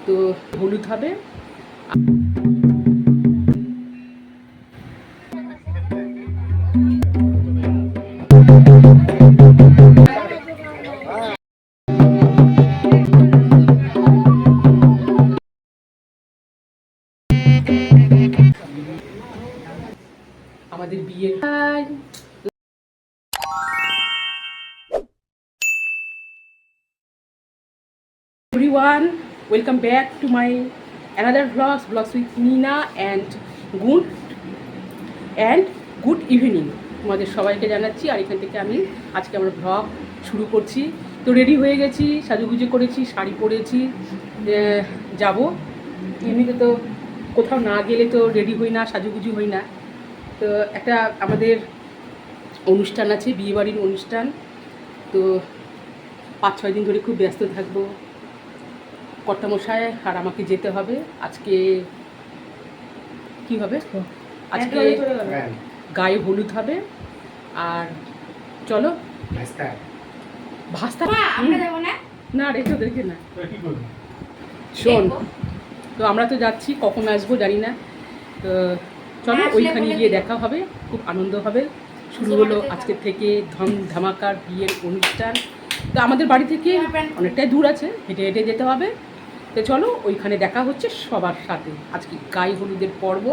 তো হলুদ হবে। আমাদের বিয়ের everyone, welcome back to my another vlogs with Nina and good evening তোমাদের সবাইকে জানাচ্ছি। আর এখান থেকে আমি আজকে আমার ভ্লগ শুরু করছি। তো রেডি হয়ে গেছি, সাজুগুজু করেছি, শাড়ি পরেছি, যাব। এমনিতে তো কোথাও না গেলে তো রেডি হই না, সাজুগুজু হই না। তো একটা আমাদের অনুষ্ঠান আছে, বিয়েবাড়ির অনুষ্ঠান। তো 5-6 দিন ধরে খুব ব্যস্ত থাকবো কর্তামশাই, আর আমাকে যেতে হবে। আজকে কি হবে, আজকে গায়ে হলুদ হবে। আর চলো ভাস্তা না রেখে ওদেরকে না, শোন। তো আমরা তো যাচ্ছি, কখন আসবো জানি না। তো চলো ওইখানে গিয়ে দেখা হবে, খুব আনন্দ হবে। শুরু হলো আজকের থেকে ধামাকার বিয়ের অনুষ্ঠান। তো আমাদের বাড়ি থেকে অনেকটাই দূর আছে, হেঁটে হেঁটে যেতে হবে। তো চলো ওইখানে দেখা হচ্ছে সবার সাথে। আজকে গায়ে হলুদের পর্ব,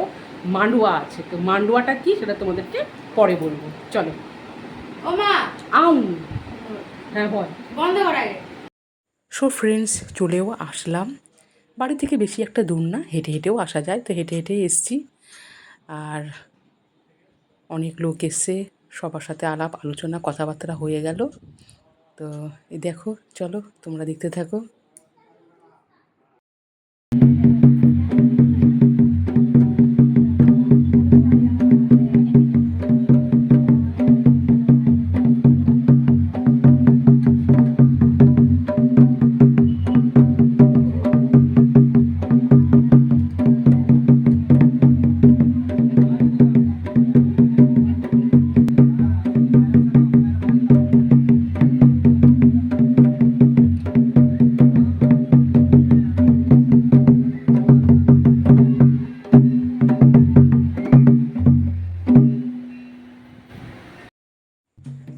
মান্ডুয়া আছে। তো মান্ডুয়াটা কি সেটা তোমাদেরকে পরে বলবো। চলো। হ্যাঁ বল। সো ফ্রেন্ডস, চলেও আসলাম। বাড়ি থেকে বেশি একটা দূর না, হেঁটে হেঁটেও আসা যায়। তো হেঁটে হেঁটে এসছি। আর অনেক লোক এসছে, সবার সাথে আলাপ আলোচনা কথাবার্তা হয়ে গেল। তো এই দেখো, চলো তোমরা দেখতে থাকো।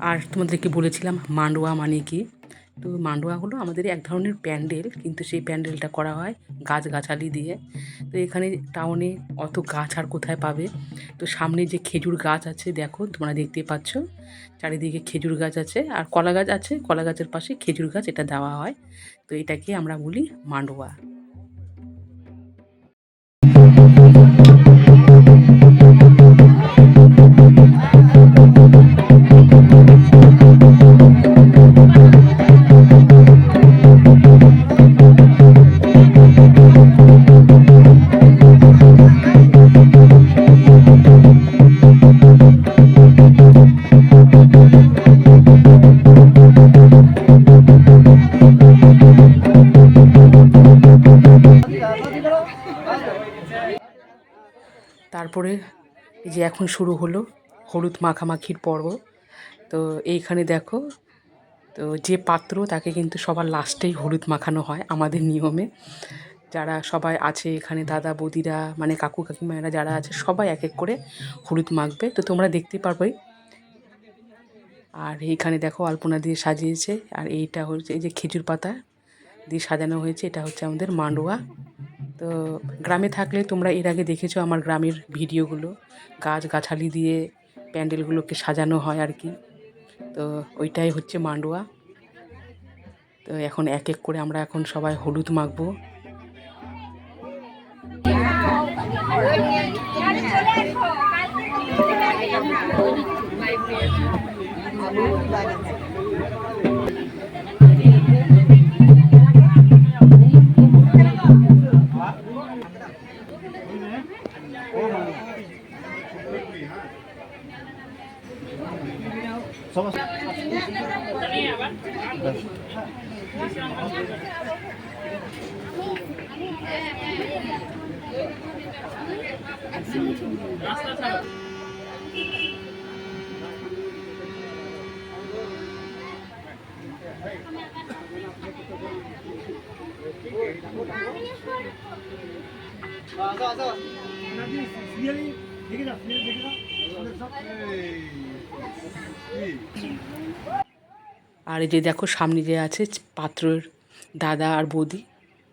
আর তোমাদেরকে বলেছিলাম মান্ডোয়া মানে কি। তো মান্ডোয়া হলো আমাদের এক ধরনের প্যান্ডেল, কিন্তু সেই প্যান্ডেলটা করা হয় গাছগাছালি দিয়ে। তো এখানে টাউনে অত গাছ আর কোথায় পাবে। তো সামনে যে খেজুর গাছ আছে, দেখো তোমরা দেখতে পাচ্ছ, চারিদিকে খেজুর গাছ আছে আর কলা গাছ আছে, কলা গাছের পাশে খেজুর গাছ, এটা দেওয়া হয়। তো এটাকে আমরা বলি মান্ডোয়া। তারপরে এই যে এখন শুরু হলো হলুদ মাখামাখির পর্ব। তো এইখানে দেখো, তো যে পাত্র তাকে কিন্তু সবার লাস্টেই হলুদ মাখানো হয় আমাদের নিয়মে। যারা সবাই আছে এখানে, দাদা বৌদিরা মানে কাকু কাকিমায়েরা যারা আছে, সবাই এক এক করে হলুদ মাখবে। তো তোমরা দেখতে পারবে। আর এইখানে দেখো আলপনা দিয়ে সাজিয়েছে। আর এইটা হচ্ছে এই যে খেজুর পাতা দিয়ে সাজানো হয়েছে, এটা হচ্ছে আমাদের মান্ডোয়া। তো গ্রামে থাকলে তোমরা এর আগে দেখেছো আমার গ্রামের ভিডিওগুলো, গাছগাছালি দিয়ে প্যান্ডেলগুলোকে সাজানো হয় আর কি। তো ওইটাই হচ্ছে মান্ডোয়া। তো এখন এক এক করে আমরা এখন সবাই হলুদ মাখবো। আর এই যে দেখো সামনে যে আছে পাত্রের দাদা আর বৌদি,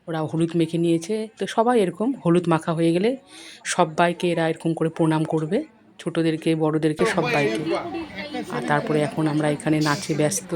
ওরা হলুদ মেখে নিয়েছে। তো সবাই এরকম হলুদ মাখা হয়ে গেলে সবাইকে এরা এরকম করে প্রণাম করবে, ছোটোদেরকে বড়োদেরকে সবাইকে। আর তারপরে এখন আমরা এখানে নাচে ব্যস্ত।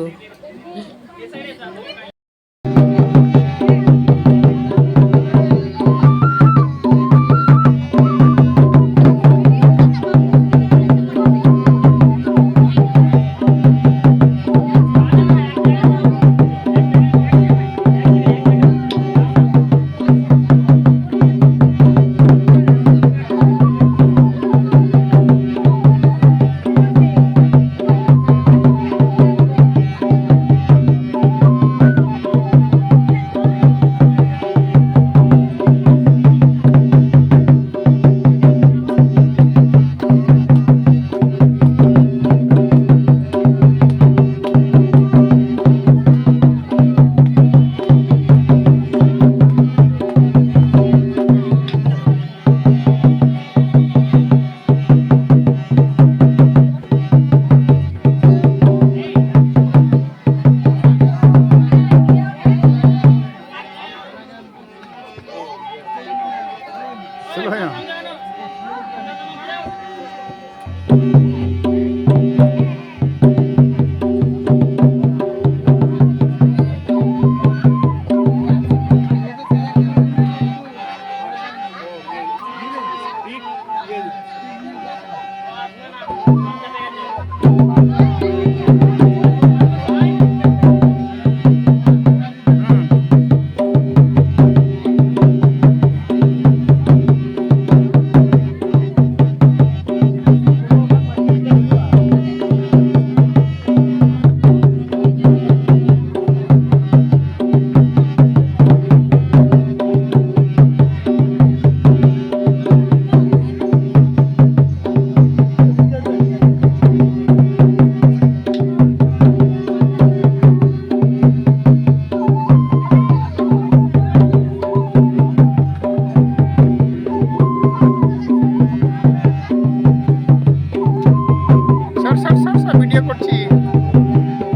ভিডিও করছি,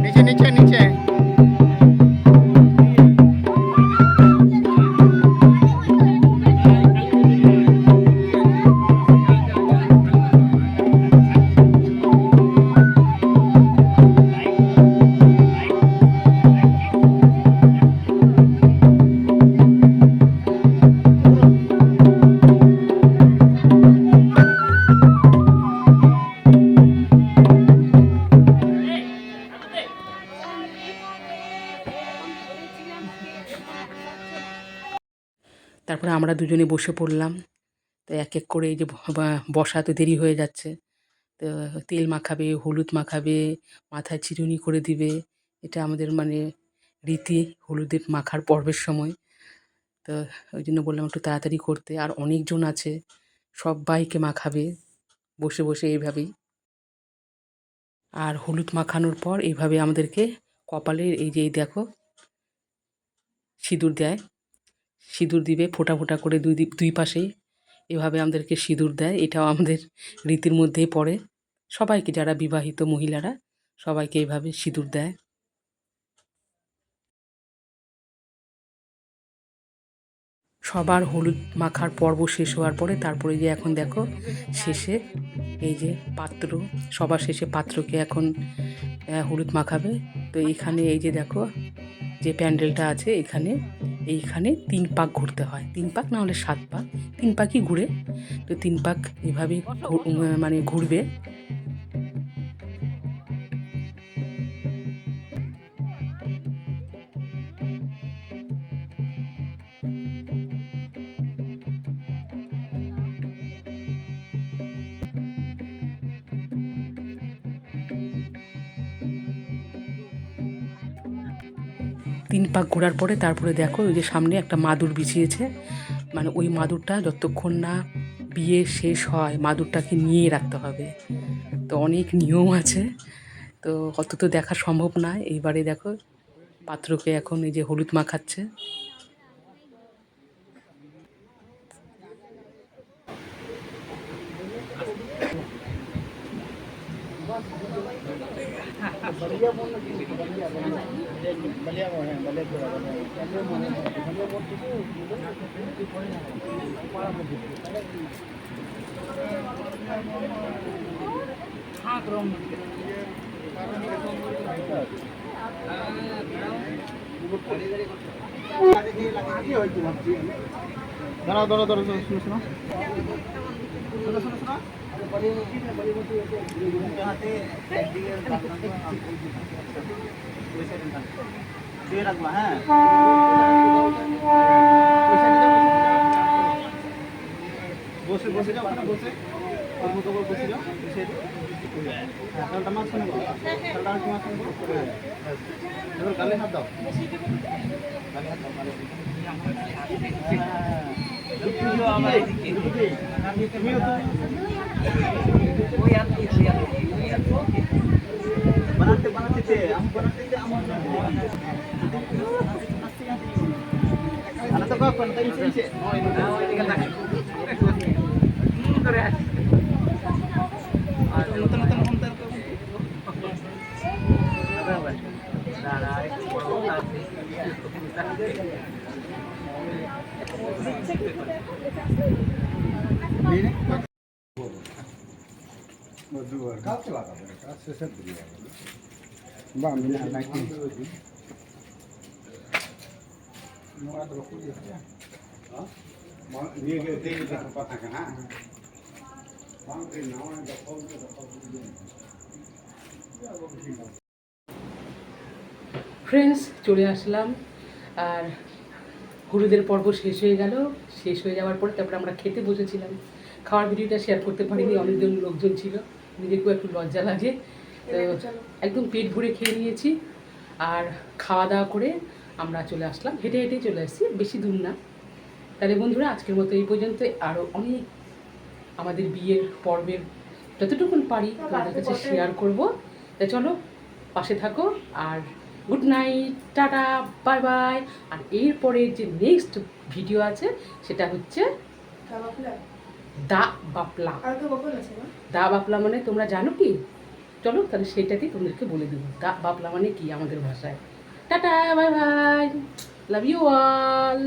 নিচে নিচে নিচে। তারপরে আমরা দুজনে বসে পড়লাম। তো এক এক করে এই যে বসা তো দেরি হয়ে যাচ্ছে, তো তেল মাখাবে, হলুদ মাখাবে, মাথায় চিরুনি করে দিবে। এটা আমাদের মানে রীতি হলুদের মাখার পর্বের সময়। তো ওই জন্য বললাম একটু তাড়াতাড়ি করতে। আর অনেকজন আছে, সব্বাইকে মাখাবে বসে বসে এইভাবেই। আর হলুদ মাখানোর পর এইভাবে আমাদেরকে কপালের এই যে দেখো সিঁদুর দেয়, সিঁদুর দিবে ফোঁটা ফোঁটা করে দুই পাশেই এভাবে আমাদেরকে সিঁদুর দেয়। এটাও আমাদের রীতির মধ্যেই পড়ে। সবাইকে যারা বিবাহিত মহিলারা সবাইকে এইভাবে সিঁদুর দেয়। সবার হলুদ মাখার পর্ব শেষ হওয়ার পরে তারপরে যে এখন দেখো শেষে এই যে পাত্র, সবার শেষে পাত্রকে এখন হলুদ মাখাবে। তো এইখানে এই যে দেখো যে প্যান্ডেলটা আছে এইখানে 3 পাক ঘুরতে হয়, 3 পাক না হলে 7 পাক, 3 পাকই ঘুরে। তো 3 পাক এভাবে মানে ঘুরবে। তিন পাক ঘোরার পরে তারপরে দেখো ওই যে সামনে একটা মাদুর বিছিয়েছে, মানে ওই মাদুরটা যতক্ষণ না বিয়ে শেষ হয় মাদুরটাকে নিয়ে রাখতে হবে। তো অনেক নিয়ম আছে, তো অত তো দেখা সম্ভব নয়। এইবারে দেখো পাত্রকে এখন এই যে হলুদ মাখাচ্ছে। बलिया मोड़ ना बलिया मोड़ है बलिया थोड़ा बलिया मोड़ हाँ क्रम দাঁড়াও দাঁড়াও দাঁড়াও শুনো শুনো শুনো শুনো শুনো রাখবা হ্যাঁ বসে বসে যাও ওখানে বসে ওর মতো করে বসে যাও বসে তাহলে মাছ শুনে বলো তাহলে মাছ শুনে বলো এবার গালে হাত দাও গালে হাত দাও গালে बनाते बनाते थे हम बनाते थे हम anak apa kan tadi sih oh ini kan friends চলে আসলাম আর হলুদের পর্ব শেষ হয়ে গেল। শেষ হয়ে যাওয়ার পরে তারপরে আমরা খেতে বসেছিলাম। খাওয়ার ভিডিওটা শেয়ার করতে পারিনি, অনেকজন লোকজন ছিল, নিজেকেও একটু লজ্জা লাগে। তো একদম পেট ভরে খেয়ে নিয়েছি আর খাওয়া দাওয়া করে আমরা চলে আসলাম, হেঁটে হেঁটেই চলে আসছি, বেশি দূর না। তাহলে বন্ধুরা আজকের মতো এই পর্যন্ত। আরও অনেক আমাদের বিয়ের পর্বের যতটুকুন পারি তোমাদের কাছে শেয়ার করবো। তা চলো পাশে থাকো আর good night, tata, bye bye. আর এরপরে যে নেক্সট ভিডিও আছে সেটা হচ্ছে দা বাপলা। দা বাপলা মানে তোমরা জানো কি? চলো তাহলে সেটাতেই তোমাদেরকে বলে দেবো দা বাপলা মানে কি আমাদের ভাষায়। Tata, bye bye, love you all.